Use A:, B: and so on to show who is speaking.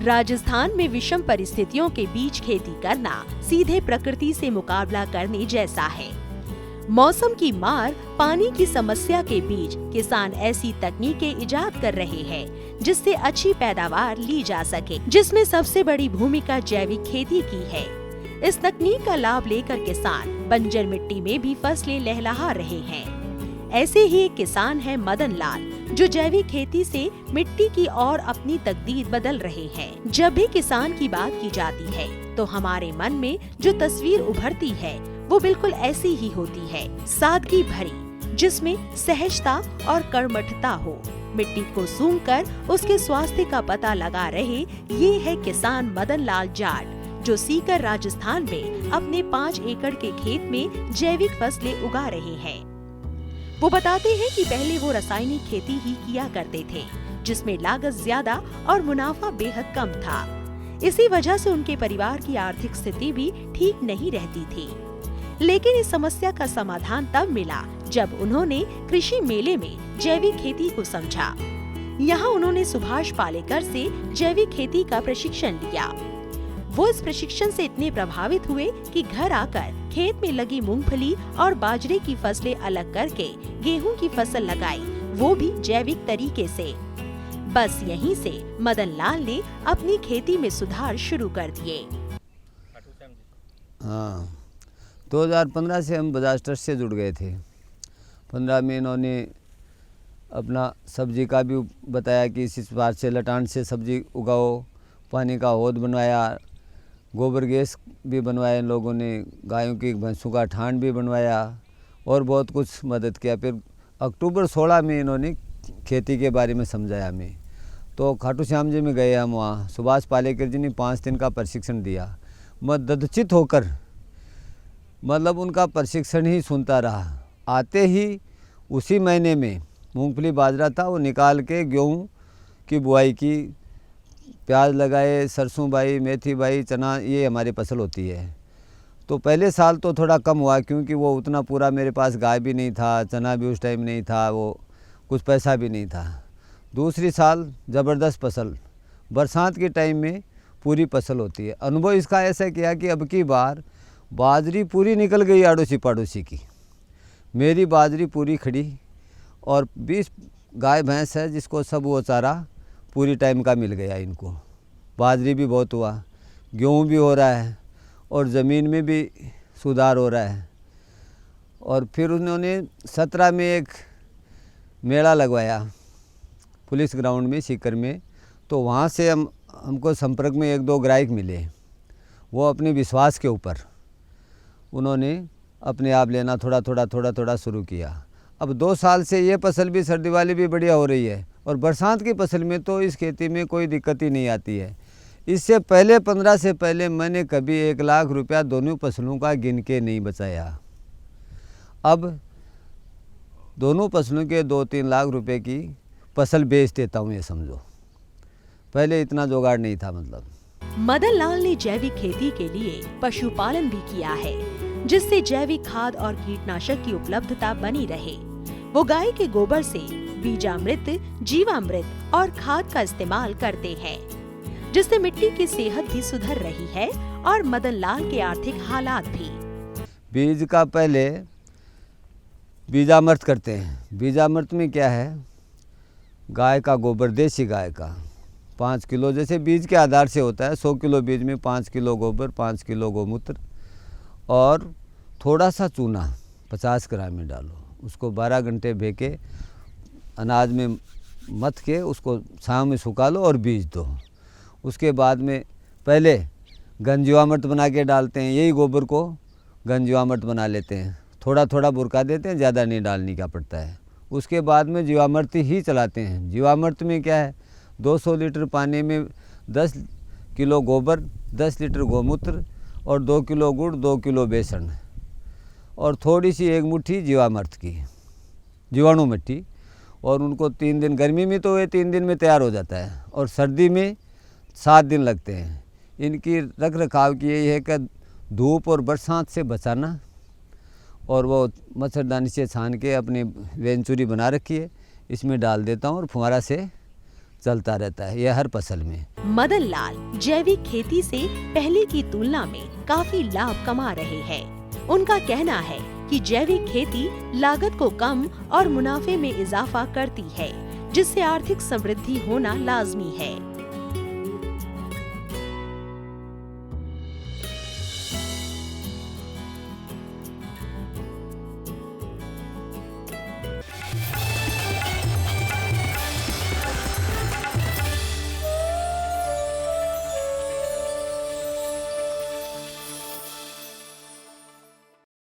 A: राजस्थान में विषम परिस्थितियों के बीच खेती करना सीधे प्रकृति से मुकाबला करने जैसा है। मौसम की मार, पानी की समस्या के बीच किसान ऐसी तकनीकें इजाद कर रहे हैं जिससे अच्छी पैदावार ली जा सके, जिसमें सबसे बड़ी भूमिका जैविक खेती की है। इस तकनीक का लाभ लेकर किसान बंजर मिट्टी में भी फसलें लहलहा रहे हैं। ऐसे ही एक किसान है मदन लाल, जो जैविक खेती से मिट्टी की और अपनी तकदीर बदल रहे हैं। जब भी किसान की बात की जाती है तो हमारे मन में जो तस्वीर उभरती है वो बिल्कुल ऐसी ही होती है, सादगी भरी, जिसमें सहजता और कर्मठता हो। मिट्टी को सूंघकर उसके स्वास्थ्य का पता लगा रहे ये है किसान मदन लाल जाट, जो सीकर राजस्थान में अपने 5 एकड़ के खेत में जैविक फसलें उगा रहे हैं। वो बताते हैं कि पहले वो रासायनिक खेती ही किया करते थे, जिसमें लागत ज्यादा और मुनाफा बेहद कम था। इसी वजह से उनके परिवार की आर्थिक स्थिति भी ठीक नहीं रहती थी। लेकिन इस समस्या का समाधान तब मिला जब उन्होंने कृषि मेले में जैविक खेती को समझा। यहाँ उन्होंने सुभाष पालेकर से जैविक खेती का प्रशिक्षण लिया। वो इस प्रशिक्षण से इतने प्रभावित हुए कि घर आकर खेत में लगी मूंगफली और बाजरे की फसलें अलग करके गेहूं की फसल लगाई, वो भी जैविक तरीके से। बस यहीं से मदन लाल ने अपनी खेती में सुधार शुरू कर दिए।
B: 2015 से हम बजाज ट्रस्ट से जुड़ गए थे। 15 में इन्होंने अपना सब्जी का भी बताया कि इस बार से लटान से सब्जी उगाओ, पानी का हौद बनवाया, गोबर गैस भी बनवाया इन लोगों ने, गायों की भैंसों का ठान भी बनवाया और बहुत कुछ मदद किया। फिर अक्टूबर 16 में इन्होंने खेती के बारे में समझाया हमें। तो खाटू श्याम जी में गए हम, वहाँ सुभाष पालेकर जी ने 5 दिन का प्रशिक्षण दिया। मैं ददचित होकर मतलब उनका प्रशिक्षण ही सुनता रहा। आते ही उसी महीने में मूंगफली बाजरा था, वो निकाल के गेहूँ की बुआई की, प्याज लगाए, सरसों बाई, मेथी बाई, चना, ये हमारी फसल होती है। तो पहले साल तो थोड़ा कम हुआ क्योंकि वो उतना पूरा मेरे पास गाय भी नहीं था, चना भी उस टाइम नहीं था, वो कुछ पैसा भी नहीं था। दूसरी साल ज़बरदस्त फसल, बरसात के टाइम में पूरी फसल होती है। अनुभव इसका ऐसा किया कि अब की बार बाजरी पूरी निकल गई आड़ोसी पड़ोसी की, मेरी बाजरी पूरी खड़ी और 20 गाय भैंस है जिसको सब वो चारा पूरी टाइम का मिल गया इनको। बाजरी भी बहुत हुआ, गेहूँ भी हो रहा है और ज़मीन में भी सुधार हो रहा है। और फिर उन्होंने 17 में एक मेला लगवाया पुलिस ग्राउंड में सीकर में। तो वहाँ से हमको संपर्क में 1-2 ग्राहक मिले। वो अपने विश्वास के ऊपर उन्होंने अपने आप लेना थोड़ा शुरू किया। अब 2 साल से ये फसल भी सर्दी वाली भी बढ़िया हो रही है और बरसात की फसल में तो इस खेती में कोई दिक्कत ही नहीं आती है। इससे पहले 15 से पहले मैंने कभी 1 लाख रुपया दोनों फसलों का गिन के नहीं बचाया। अब दोनों फसलों के 2-3 लाख रुपए की फसल बेच देता हूँ, ये समझो। पहले इतना जुगाड़ नहीं था। मतलब
A: मदन लाल ने जैविक खेती के लिए पशुपालन भी किया है, जिससे जैविक खाद और कीटनाशक की उपलब्धता बनी रहे। वो गाय के गोबर से बीजामृत, जीवामृत और खाद का इस्तेमाल करते हैं, जिससे मिट्टी की सेहत भी सुधर रही है और मदन लाल के आर्थिक हालात भी।
B: बीज का पहले बीजामृत करते हैं। बीजामृत में क्या है, गाय का गोबर, देसी गाय का 5 किलो, जैसे बीज के आधार से होता है। 100 किलो बीज में 5 किलो गोबर, 5 किलो गौमूत्र और थोड़ा सा चूना 50 ग्राम में डालो। उसको 12 घंटे भेके अनाज में मथ के उसको छाँव में सुखा लो और बीज दो। उसके बाद में पहले गंजीवामृत बना के डालते हैं। यही गोबर को गंजीवामृत बना लेते हैं, थोड़ा बुरका देते हैं, ज़्यादा नहीं डालने का पड़ता है। उसके बाद में जीवामृत ही चलाते हैं। जीवामृत में क्या है, 200 लीटर पानी में 10 किलो गोबर, 10 लीटर गौमूत्र और 2 किलो गुड़, 2 किलो बेसन और थोड़ी सी 1 मुट्ठी जीवामृत की जीवाणु मिट्टी। और उनको 3 दिन, गर्मी में तो ये 3 दिन में तैयार हो जाता है और सर्दी में 7 दिन लगते हैं। इनकी रख रखाव की यही है कि धूप और बरसात से बचाना और वो मच्छरदानी से छान के अपनी वेंचुरी बना रखी है, इसमें डाल देता हूँ और फुहारा से चलता रहता है, यह हर फसल में।
A: मदन लाल जैविक खेती से पहले की तुलना में काफी लाभ कमा रहे हैं। उनका कहना है कि जैविक खेती लागत को कम और मुनाफे में इजाफा करती है, जिससे आर्थिक समृद्धि होना लाजमी है।